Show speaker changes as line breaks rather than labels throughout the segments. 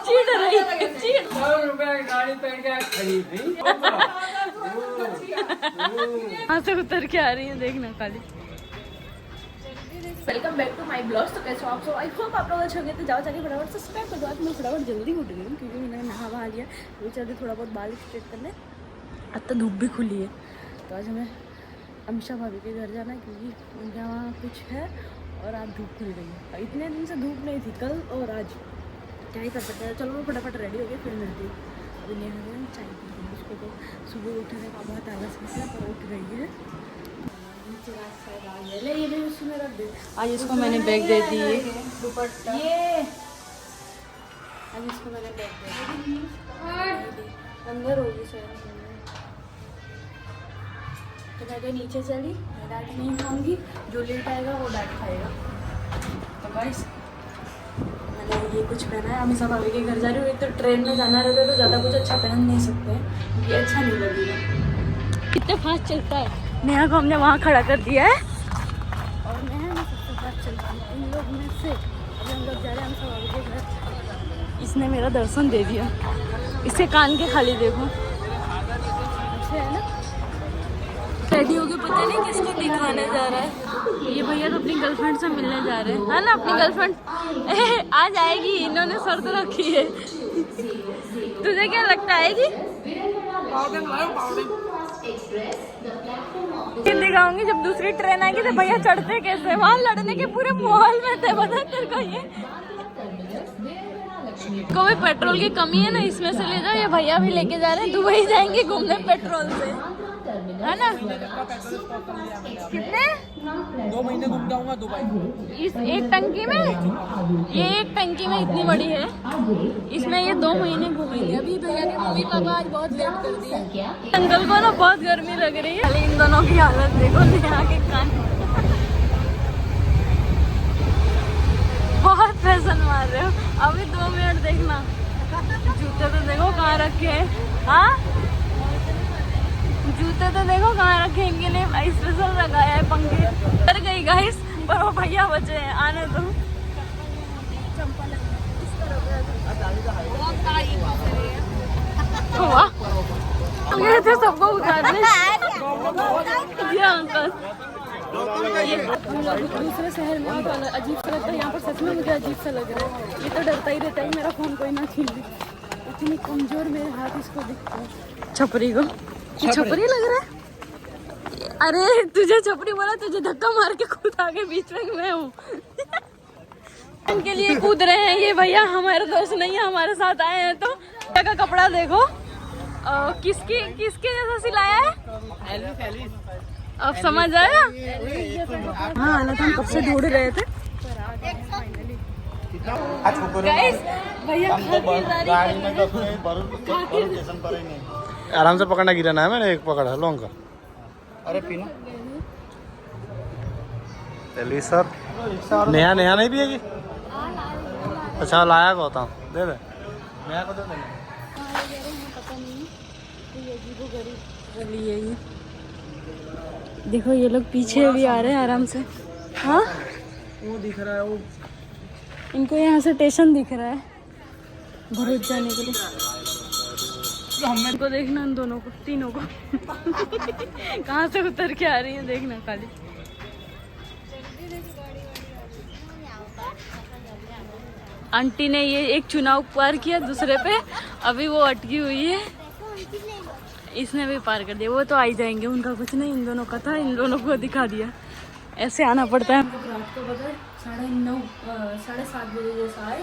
Cheat रही cheat.
100 रुपए की गाड़ी पहन के खरीदी।
वहाँ से उतर के आ रही है, देखना खाली। Welcome back to my blog. तो कैसे हो आप सब? आई होप आप लोग अच्छे होंगे। तो जाओ जाके फटाफट सब्सक्राइब कर दो। आज मैं फटाफट जल्दी उठ गई हूँ क्योंकि मैंने नहा वहा लिया। वो चलते थोड़ा बहुत बाल स्ट्रेट कर ले। अब तो धूप भी खुली है, तो आज हमें अमीषा भाभी के घर जाना है क्योंकि उनके वहाँ कुछ है और आज धूप खुल गई है। इतने दिन से धूप नहीं थी, कल और आज क्या ही कर सकते हैं। चलो मैं फटाफट रेडी हो गई, फिर मिलती हूँ। अभी नहीं चाय पी रही उसको, तो सुबह उठने का बहुत आलस है पर उठ गई है। आज इसको मैंने बैग दे दी है, ये आज इसको मैंने बैग दे दी अंदर होगी सर। तो मैं नीचे चली, मैं डांट नहीं खाऊंगी, जो लेट आएगा वो डांट खाएगा। तो गाइस मैंने ये कुछ पहना है, अमीषा भाभी के घर जा रही हूँ। एक तो ट्रेन में जाना रहता है तो ज़्यादा कुछ अच्छा पहन नहीं सकते हैं क्योंकि अच्छा नहीं लगेगा। कितने फास्ट चलता है। नेहा को हमने वहाँ खड़ा कर दिया है और नेहा में सबसे फास्ट चलता है इन लोग में से। अभी हम लोग जा रहे हैं अमीषा भाभी के घर। इसने मेरा दर्शन दे दिया, इसके कान के खाली देखो, अच्छे है ना। रेडी हो गए, पता नहीं किसको दिखाने जा रहा है। ये भैया तो अपनी गर्लफ्रेंड से मिलने जा रहे हैं, है ना। अपनी गर्लफ्रेंड आ जाएगी, इन्होंने शर्त रखी है। तुझे क्या लगता है आएगी? दिखाऊंगी जब दूसरी ट्रेन आएगी तो भैया चढ़ते कैसे। वहाँ लड़ने के पूरे माहौल में थे, पता तेरे को। ये कोई पेट्रोल की कमी है ना, इसमें से ले जाओ। ये भैया भी लेके जा रहे हैं, दुबई जाएंगे घूमने पेट्रोल से, है ना। कितने
2 महीने घूम जाऊंगा दुबई
इस एक टंकी में। ये एक टंकी में इतनी बड़ी है, इसमें ये 2 महीने घूमेंगे। अभी भैया के मम्मी पापा आज बहुत लेट कर दिए। अंकल को ना बहुत गर्मी लग रही है। इन दोनों की हालत देखो, नेहा के कान बहुत फैशन मार रहे हो। अभी 2 मिनट देखना। जूते तो देखो कहाँ रखे हैं। हाँ जूते तो देखो कहाँ रखे हैं। इनके लिए स्पेशल लगाया है पंखे। डर गई गाइस, पर वो भैया बचे हैं, आने दो। ये थे सबको उतारने। ये अंकल हम लोग दूसरे शहर में तो अजीब सा लगता है। यहाँ पर सच में मुझे अजीब सा लग रहा है। ये तो डरता ही रहता है मेरा फोन कोई ना छीन ले। इतनी कमजोर मेरे हाथ इसको दिखता है। छपरी को ये छपरी लग रहा है। अरे तुझे छपरी बोला, तुझे धक्का मार के कूद आगे बीच में मैं हूँ। इनके लिए कूद रहे हैं ये भैया, हमारे दोस्त नहीं है, हमारे साथ आए हैं। तो का कपड़ा देखो, किसके जैसा सिलाया है, अब समझ आया। हाँ ना, हम कब से ढूंढ रहे थे। गाइस भैया
आराम से पकड़ना, गिराना है। मैंने एक पकड़ा लॉन्ग का।
अरे पीना
सर। नेहा नहीं पिएगी? अच्छा लाया गौतम दे दे, नेहा को दे दे।
पता नहीं ये देखो, ये लोग पीछे भी आ रहे हैं आराम से। हाँ
वो दिख रहा है, वो
इनको यहाँ से स्टेशन दिख रहा है भरूच जाने के लिए। हमको देखना इन दोनों को, तीनों को कहाँ से उतर के आ रही है देखना खाली। आंटी ने ये एक चुनाव पार किया दूसरे पे, अभी वो अटकी हुई है। इसने भी पार कर दिया, वो तो आ ही जाएंगे, उनका कुछ नहीं। इन दोनों का था, इन दोनों को दिखा दिया। ऐसे आना पड़ता है। रात को बजे 9:30 7:30 बजे जैसा आए।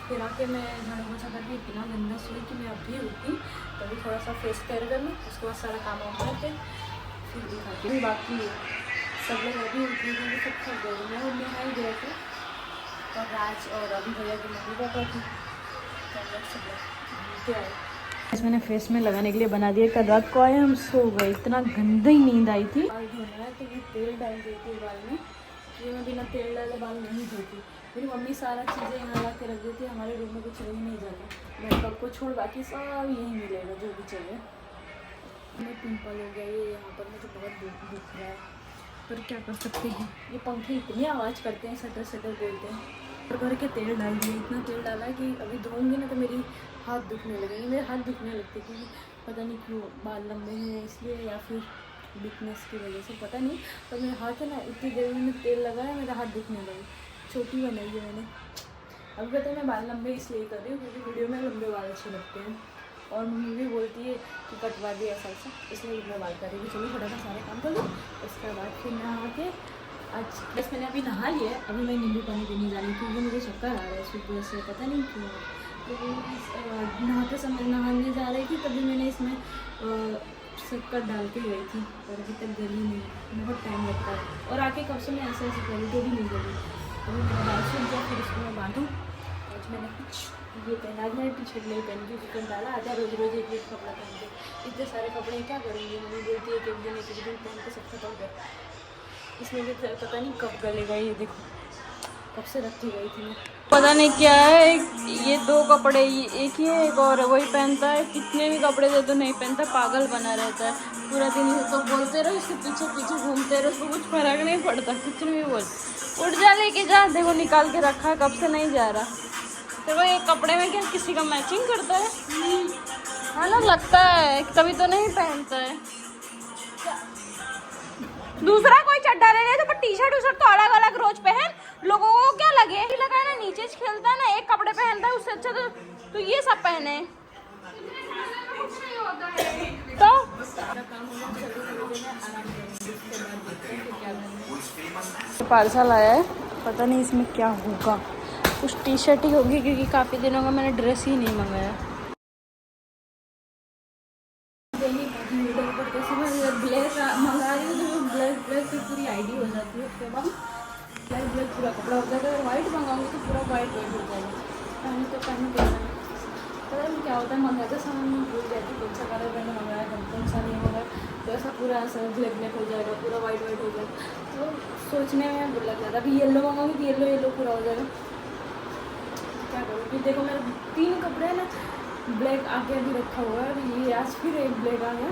फिर आके मैं झाड़ू पोछा करके इतना गंदा सोई कि मैं अभी उठी, तभी थोड़ा सा फेस केयर कर लूँ, उसके बाद सारा काम वाम करके फिर दिखाती हूँ। बाकी सब लोग अभी उठे गए, सब खा गए। मैं उनमें आई गए थे और राज और अभी भैया की मम्मी पापा थी, सब लोग आए। मैंने फेस में लगाने के लिए बना दिया। कल रात को आए, हम सो गए, इतना गंदी नींद आई थी। बाल धोना है तो मैं तेल डाल देती हूँ बाल में, ये मैं बिना तेल डाले बाल नहीं धोती। मेरी मम्मी सारा चीज़ें यहाँ ला के रख देती है, हमारे रूम में कुछ रह नहीं जाता। मेकअप को छोड़ बाकी सब यहीं मिलेगा जो भी चाहिए। मैं पिंपल हो गया ये यहाँ पर, मुझे बहुत दुख रहा है, पर क्या कर सकते हैं। ये पंखे इतनी आवाज़ करते हैं, सटर सटर बोलते हैं। भर के तेल डाल दिया, इतना तेल डाला कि अभी धोऊंगी ना तो मेरी हाथ दुखने लगेंगे, मेरे हाथ दुखने लगते क्योंकि पता नहीं क्यों बाल लंबे हैं इसलिए या फिर वीकनेस की वजह से पता नहीं, पर मेरे हाथ है ना इतनी देर में तेल लगाया मेरा हाथ दुखने लगा। छोटी बनाई है मैंने। अभी पता है मैं बाल लंबे इसलिए कर रही हूँ क्योंकि वीडियो में लंबे बाल अच्छे लगते हैं और मम्मी भी बोलती है कि कटवा दिया ऐसा, इसलिए इतना बाल कर रही हूँ। चलो थोड़ा सा सारे काम कर लो, उसके बाद फिर नहा के आज बस मैंने अभी नहा लिया है। अभी मैं नींबू पानी पीने जा रही हूँ क्योंकि मुझे चक्कर आ रहा है सुबह से, पता नहीं क्यों। तो नहाते समय नहाने जा रही थी तभी मैंने इसमें शक्कर डाल के गई थी और अभी तक गली नहीं, बहुत टाइम लगता है। और आके कब से मैं ऐसे ऐसे करी तो भी नहीं गली। अभी मेरा बाल सूख गया, फिर इसको मैं बांधूँ। आज मैंने कुछ ये पहना, आज मैंने टी शर्ट नहीं पहन की चिकन डाला, आधा रोज रोज एक एक कपड़ा पहन के इतने सारे कपड़े क्या करूँगी। मम्मी बोलती है कि एक दिन पहन के सब खत्म कर। इसमें भी पता नहीं कब गलेगा, ये देखो कब से रखी गई थी मैं, पता नहीं क्या है। ये दो कपड़े, ये एक ही है, एक और वही पहनता है। कितने भी कपड़े दे तो नहीं पहनता, पागल बना रहता है पूरा दिन। तो बोलते रहो इसके पीछे पीछे घूमते रहो, उसको कुछ फर्क नहीं पड़ता, कुछ नहीं बोल। उठ जा लेके जा, देखो निकाल के रखा है, कब से नहीं जा रहा। देखो ये कपड़े में क्या किसी का मैचिंग करता है, हाँ ना, लगता है कभी तो नहीं पहनता है। दूसरा कोई चड्डा ले ले तो टी शर्ट तो अलग अलग रोज पहन, लोगों को क्या लगे लगा ना, नीचे खेलता है ना, एक कपड़े पहनता है, उससे अच्छा तो ये सब पहने। तो पार्सल आया है, पता नहीं इसमें क्या होगा, कुछ टी शर्ट ही होगी क्योंकि काफ़ी दिनों का मैंने ड्रेस ही नहीं मंगाया। ब्लैक मंगा रही हूँ तो ब्लैक की पूरी आईडी हो जाती है, उसके बाद ब्लैक पूरा कपड़ा हो जाएगा। और वाइट मंगाऊंगी तो पूरा वाइट हो जाएगा, पहले तो पहले पता नहीं क्या होता है। मंगाते समय मैं भूल जाती कौन सा कलर मैंने मंगाया, कौन सा नहीं मंगाया, तो ऐसा पूरा ऐसा ब्लैक हो जाएगा, पूरा वाइट हो जाएगा। तो सोचने में बुरा लग जाता है। अभी येलो मंगाऊंगी तो येलो पूरा हो जाएगा, क्या करूँ। फिर देखो मेरे 3 कपड़े हैं ना, ब्लैक आगे अभी रखा हुआ है, ये आज फिर एक ब्लैक आ गया,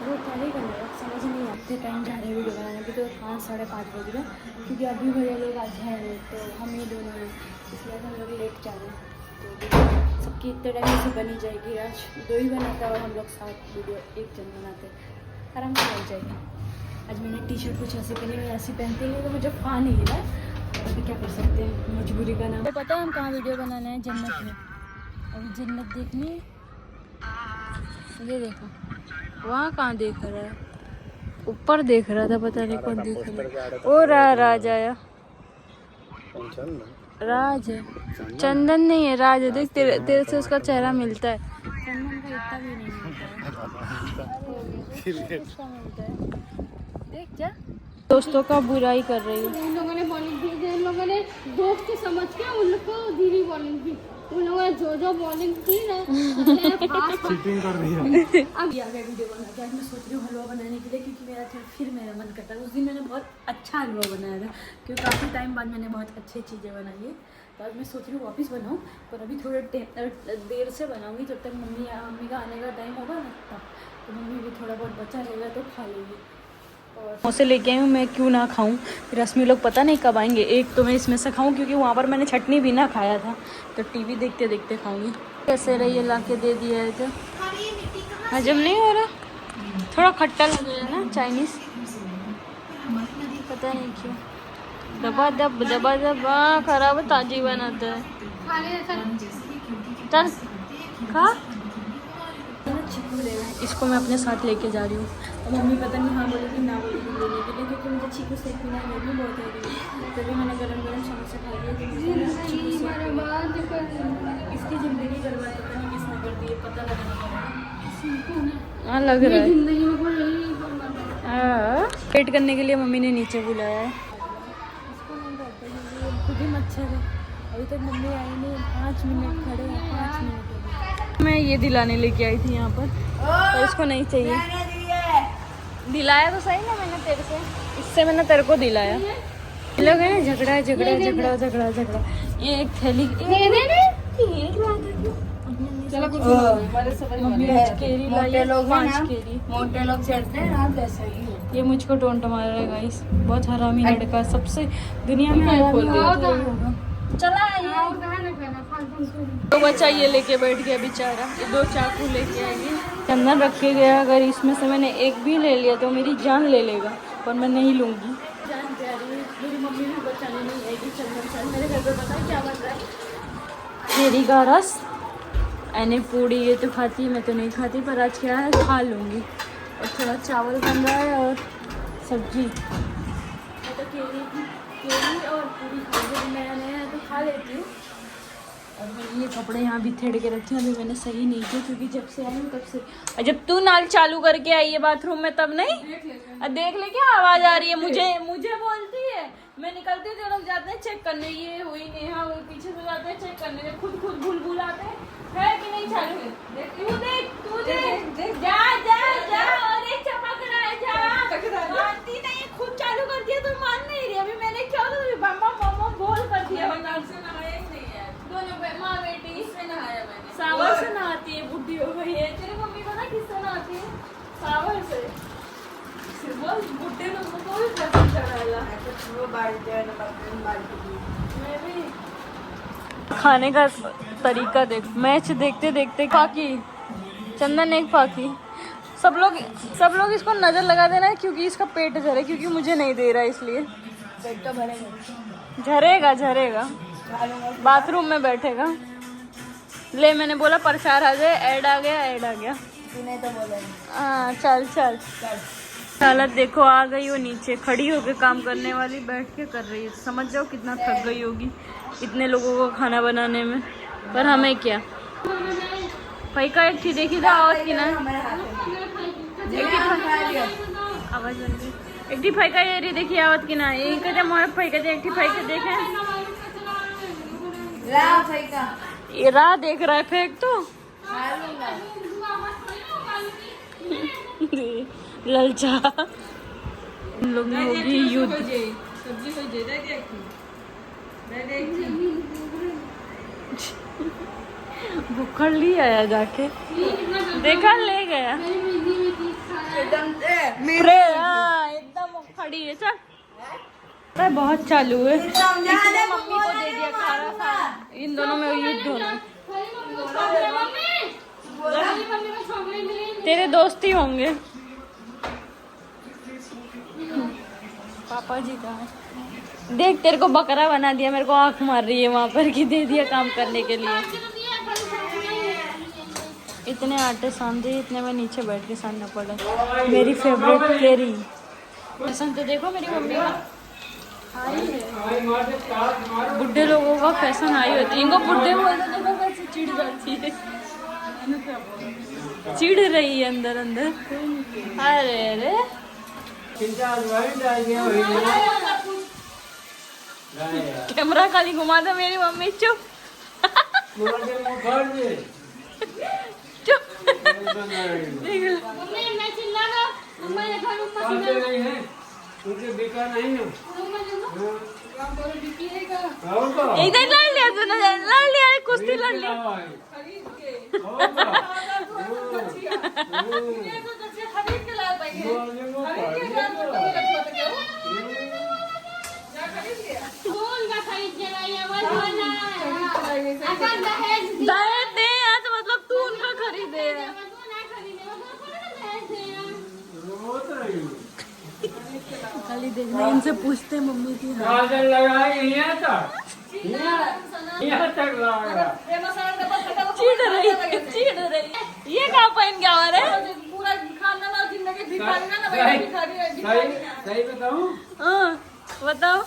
वो क्या ही करने का समझ नहीं आते। टाइम जा रहे हैं वीडियो बनाने, अभी तो 5 साढ़े 5 बज रहे हैं क्योंकि अभी भैया लोग आज हैं तो हम ही दोनों हैं, इसलिए हम लोग लेट जा रहे हैं। तो सबकी इतने टाइम से बनी जाएगी, आज 2 ही बनाता है और हम लोग 7 वीडियो एक जन बनाते हैं, आराम से बन जाएगी। आज मैंने टी शर्ट कुछ ऐसी पहनी, मैं ऐसी पहनती नहीं तो मुझे फा नहीं मिला, अभी क्या कर सकते हैं, मजबूरी का नाम। तो पता है हम कहाँ वीडियो बनाना है, जन्नत में। अभी जन्नत देखनी है, ये देखो वहाँ कहाँ देख रहा है, ऊपर देख रहा था, पता नहीं कौन देख रहा है। ओ राज आया, राज है, चंदन नहीं है, राज है। देख तेरे से उसका चेहरा मिलता है, चंदन का इतना भी नहीं मिलता है। देख जा, दोस्तों का बुराई कर रही है।
उन लोगों ने बॉलिंग की, जिन लोगों ने दोस्त समझ के उन लोग को धीरे बॉलिंग की, उन लोगों ने जो बॉलिंग की ना
चीटिंग कर रही है।
अब आ गया वीडियो बना के। आज मैं सोच रही हूँ हलवा बनाने के लिए क्योंकि मेरा मन करता है। उस दिन मैंने बहुत अच्छा हलवा बनाया था क्योंकि काफ़ी टाइम बाद मैंने बहुत अच्छी चीज़ें बनाई है। तो आज मैं सोच रही हूँ वापस बनाऊँ, पर अभी थोड़े देर से बनाऊँगी, जब तक मम्मी का आने का टाइम होगा ना तब। तो मम्मी भी थोड़ा बहुत बचा रहेगा तो खा लेगी। और से लेके आई हूँ, मैं क्यों ना खाऊं, फिर रश्मि लोग पता नहीं कब आएंगे। एक तो मैं इसमें से खाऊं क्योंकि वहाँ पर मैंने चटनी भी ना खाया था, तो टीवी देखते देखते खाऊंगी। कैसे रही है, ला के दे दिया है तो हजम नहीं हो रहा, थोड़ा खट्टा लग रहा है ना चाइनीज़, पता नहीं क्यों। दबा दब खराब है, ताजी बनाता है। चल खा, इसको मैं अपने साथ लेके जा रही हूँ। और मम्मी पता नहीं हाँ बोलेगी ना बोलेगी लेने के लिए, क्योंकि मुझे चीकू सेक पीना है, भी बहुत है। तभी मैंने गरम समोसा खा लिया। इसकी ज़िंदगी बर्बाद पता नहीं किसने कर दी है, पता लगाना पड़ेगा। हाँ लग रहा है ज़िंदगी में वेट करने के लिए मम्मी ने नीचे बुलाया है। इसको नहीं करते क्योंकि खुद ही मच्छर है। अभी तक मम्मी आई नहीं, 5 मिनट खड़े हैं, 5 मिनट। मैं ये दिलाने लेके आई थी यहाँ पर, तो इसको नहीं चाहिए। दिलाया तो सही ना मैंने तेरे से, इससे मैंने तेरे को दिलाया। लोग है ना झगड़ा झगड़ा झगड़ा झगड़ा झगड़ा। ये एक थैली
मोटे लोग चढ़ते हैं रात ऐसा ही।
ये मुझको टोंट मार रहा है गाइस, बहुत हरामी लड़का, सबसे दुनिया में हरामी होगा। चला तो बच्चा ये लेके बैठ गया बेचारा, ये 2 चाकू लेके आएगी। चंदन रखे गया, अगर इसमें से मैंने एक भी ले लिया तो मेरी जान ले लेगा, पर मैं नहीं लूँगी। जान प्यारी, मेरी मम्मी भी बचाने नहीं आएगी। चंदन चल, मेरे घर पे पता है क्या बन रहा है, केरी का रस एने पूड़ी। ये तो खाती, मैं तो नहीं खाती, पर आज क्या है खा लूँगी। और थोड़ा चावल बन रहा है और सब्जी। मैं तो केरी और पूरी खाऊंगी, नया नया है तो खा लेती हूँ। और मैं ये कपड़े यहाँ भी थेड़ के रखी हूँ, अभी मैंने सही नहीं किया क्योंकि जब से आई हूँ तब से। और जब तू नाल चालू करके आई है बाथरूम में तब नहीं देख ले क्या आवाज आ रही है। मुझे बोलती है, मैं निकलती हूँ तो लोग जाते हैं चेक करने, ये हुई नेहा वो पीछे से जाते हैं चेक करने, खुद भूल आते हैं है कि नहीं चालू है। तू देख जा और एक चपक रहा है, जा मानती नहीं, खुद चालू कर दिया तो मान नहीं रही। अभी मैंने क्या मम्मा बोल कर दिया, दोनों माँ बेटी इससे नहाया मैंने। सावर से नहाती है, बुढ़ी हो गई है। तेरी मम्मी पता किससे नहाती है? सावर से। बस बुढ़े लोगों को भी पसंद चढ़ाला। मैं भी खाने का तरीका देख, मैच देखते देखते फाकी, चंदन एक फाकी। सब लोग इसको नजर लगा देना है क्योंकि इसका पेट झरे, क्योंकि मुझे नहीं दे रहा इसलिए। पेट तो भरेगा, झरेगा बाथरूम में बैठेगा। ले मैंने बोला प्रचार आ जाए, ऐड आ गया। तूने तो बोला हाँ, चल हालत देखो, आ गई वो नीचे खड़ी होके काम करने वाली, बैठ के कर रही है। समझ जाओ कितना थक गई होगी इतने लोगों को खाना बनाने में। पर हमें क्या, भाई का एक थी देखी था आवाज की ना, आवाज बन गई। एक टी भाई का ये देखी आवाज की ना, एक कहते मोहर भाई कहते एक टी भाई के देखे ये राह देख रहा है फेंक तो ललचा। इन लोग में होगी युद्ध। भुक्खड़ ली आया जाके, देखा ले गया एकदम खड़ी है। चल बहुत चालू है, मम्मी को दे दिया खाना। इन दोनों में युद्ध होना। तेरे दोस्त ही होंगे। पापा जी का देख, तेरे को बकरा बना दिया, मेरे को आंख मार रही है वहां पर कि दे दिया काम करने के लिए। इतने आटे सानते, इतने में नीचे बैठ के सानना पड़ा। मेरी फेवरेट केरी पसंद तो देखो मेरी मम्मी का आई है। बुढ़े लोगों का फैशन आई होती है, इनको बुढ़े बोलते देखो कैसे चिढ़ जाती है, चिढ़ रही है अंदर अंदर। अरे कैमरा खाली घुमा दो मेरी मम्मी। चुप चुप इधर लड़ लिया तूने, लड़ लिया कुश्ती लड़ लिया। दहेज दे या तो मतलब तू उनका खरीदे। खाली देखना, इनसे पूछते मम्मी की चिढ़ रही। ये कहाँ पहन के आ रहे हैं? पूरा खाना ना जिंदगी भिखारी ना
सही बताऊं?
हाँ बताओ।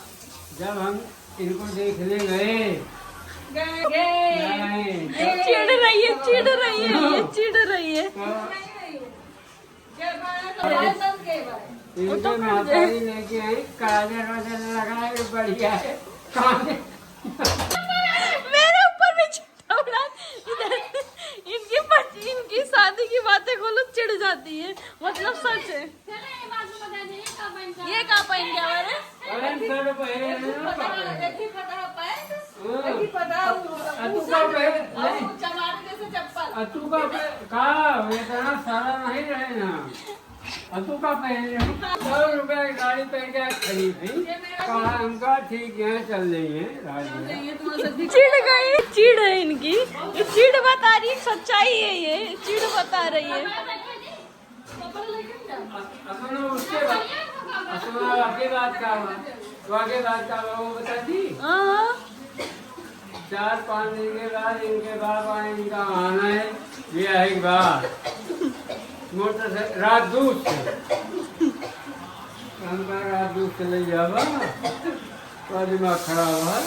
जब हम इनको देखने गए
चिढ़ रही है, ये चिढ़ रही है।
इनके माता जी लेके आई, काजल वाजल लगाए बढ़िया है।
मेरे ऊपर भी चिढ़ा उड़ा। इनकी शादी की बातें खोलो चिढ़ जाती है, मतलब सच है। ये कहाँ पहन गया हमारे?
सारा नहीं रहे ना। तू का पहन 100 रुपए की गाड़ी पहन के खरीदी कहा हमका ठीक है चल रही है राजी
चिड़ है इनकी, ये चिड़ बता रही है, सच्चाई है, ये चिड़ बता रही है।
वाकई बात का वो बता दी।
हाँ
4-5 दिन के बाद इनके बाप इनका आना है, ये है बात मोटरसाइकिल रात दूध से हमका रात दूध से ले जावा तो दिमाग खराब है।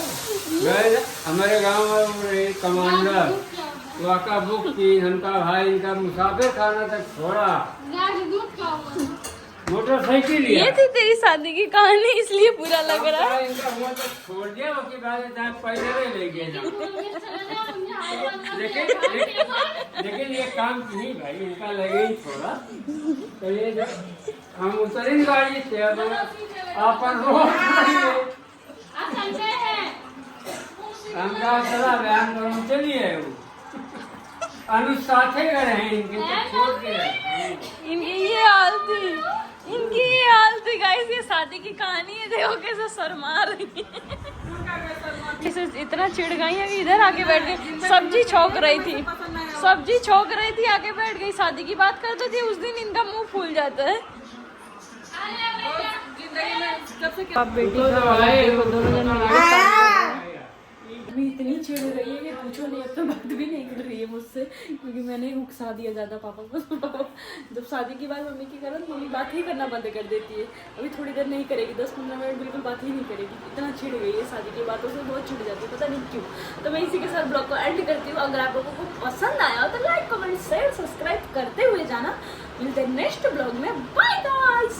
गए हमारे गांव में कमांडर वाका बुक की हमका भाई इनका मुसाफिर खाना तक छोड़ा मोटरसाइकिल
ये थी तेरी शादी की कहानी, इसलिए बुरा लग रहा है।
इनका हुआ तक छोड़ दिया उसके बाद पैदल ही ले गए। लेकिन ये काम नहीं भाई इनका लगे ही छोड़ा तो ये जब हम उतरे गाड़ी से अपन हमका चला व्यायाम करो चलिए अनुसाथे गए हैं इनके तो छोड़ के
इनकी ये हाल थी, इनकी ये हाल थी गाइस। ये शादी की कहानी है, देखो कैसे शर्मा रही है। इसे इतना चिढ़ गई है कि इधर आके बैठ गई। सब्जी छोक रही थी, सब्जी छोक रही थी, आके बैठ गई। शादी की बात करते थे उस दिन इनका मुंह फूल जाता है। आप बेटी का दोनों जन अभी इतनी चिढ़ रही है कि पूछो नहीं, अब तो बात भी नहीं कर रही है मुझसे क्योंकि मैंने ही उकसा दिया ज़्यादा पापा को। जब शादी की बात मम्मी की करो तो मम्मी बात ही करना बंद कर देती है। अभी थोड़ी देर नहीं करेगी, 10-15 मिनट बिल्कुल बात ही नहीं करेगी। इतना चिढ़ गई है शादी की बातों से, बहुत चिढ़ जाती है, पता नहीं क्यों। तो मैं इसी के साथ ब्लॉग को एंड करती हूँ। अगर आप लोगों को पसंद आया हो तो लाइक कमेंट शेयर सब्सक्राइब करते हुए जाना। मिलते हैं नेक्स्ट ब्लॉग में, बाय गाइस।